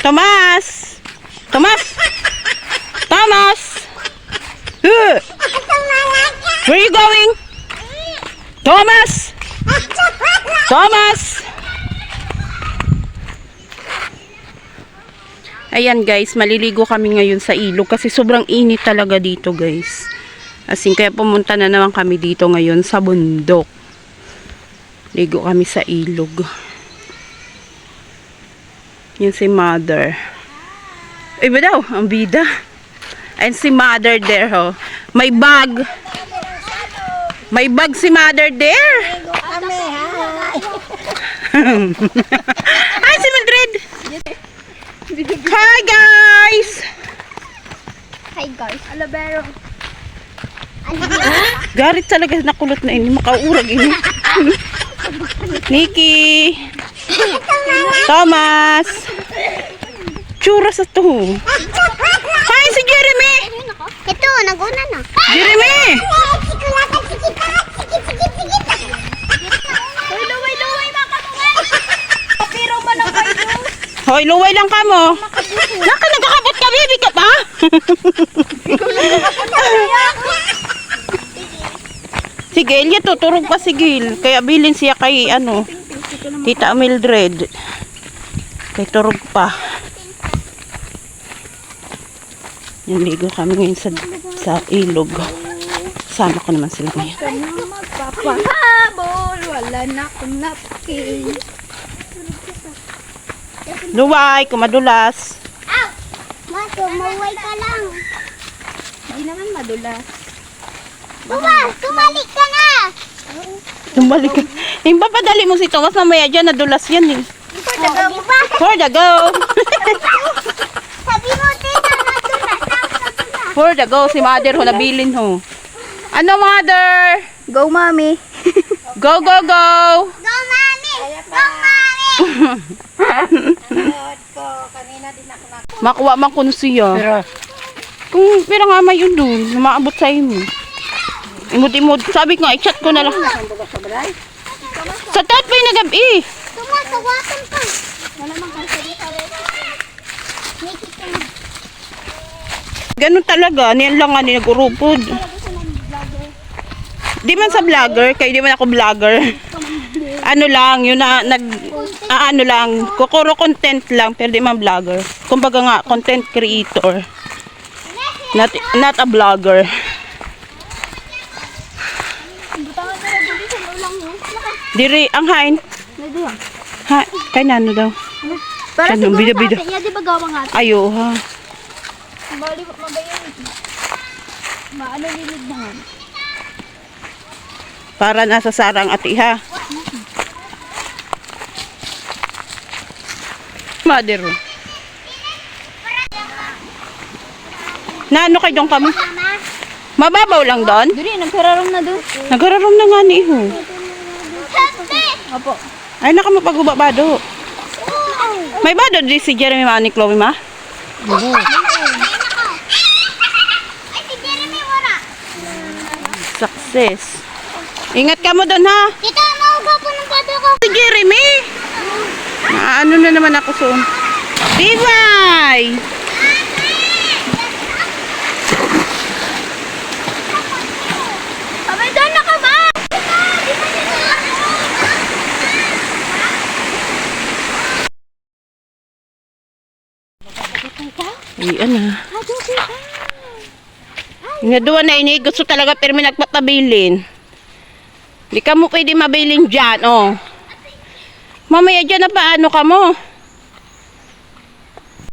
Thomas! Thomas! Thomas! Where are you going? Thomas! Thomas! Ayan guys, maliligo kami ngayon sa ilog kasi sobrang init talaga dito guys. As in, kaya pumunta na naman kami dito ngayon sa bundok. Ligo kami sa ilog. Yun si mother. Iba daw, ang bida. And si mother there, ho. May bag. May bag si mother there. Hi, si Mildred. Hi, guys. Hi guys. Alabero. Garit talaga nakulot na ini. Makaurag ini. Nikki. Thomas. Tsura sa to. Hi, si Jeremy. Ito, naguna na. Jeremy. Luway-luway mga kamuhay. Pero man ang kayo. Hoy, luway lang ka mo. Naka, nagkakabot ka, baby ka pa? Si Gail, tuturog pa si Gail. Kaya bilin siya kay, Tita Mildred. Kay turog pa. Naligo kami ngayon sa ilog. Sama ko naman sila ngayon. Magpapahabol, wala na akong napkin. Luway, kumadulas. Ow! Mato, maway ka lang. Hindi naman madulas. Tumalik ka na! Tumbalik ka. Yung papadali mo si Thomas, mamaya dyan, nadulas yan eh. For the go ba? For the go. Sabi mo, tita, nadulas. For the go, si mother ho, nabilin ho. Ano mother? Go, mommy. Go, go, go. Go, mommy! Go, mommy! Makuha man ko siya. Kung pira nga may yun doon, maabot sa imo. Imod-imod. Sabi ko nga, i-chat ko na lang. Sa tat pa yung nagabi. Tumasawakan ka. Malamang ka sa dito. Ganun talaga. Niyan lang nga nag-urupod. Di man sa vlogger, kaya di man ako vlogger. Ano lang, yun na, ano lang, kukuro content lang, pero di man vlogger. Kumbaga nga, content creator. Not a vlogger. Diri, ang hain. Ha, kay nano daw. Para Saan yung siguro bida-bida? sa atin, di ba gawang atin? Ayo ha. Bali, magayon. Maano nilid na nga. Para nasa sarang ati ha. Mother. Na ano kay dong kamo? Mababaw lang doon? Duri, nagkararom na doon. Nagararom na nga ni Iho. Opo. Ay naka mapaguba bado. May bado di si Jeremy ma ni Chloe ma? Ay, si Jeremy wala. Success. Ingat ka mo doon ha. Tita, nauga po ng pato ko. Si Jeremy. Ano na naman ako soon. Divay! Abay, doon na ka ba? Ayan na. Nga doon na ini, gusto talaga pero may nagpapabilin. Hindi ka mo pwede mabilin dyan, oh. Mamaya dyan na paano ka mo?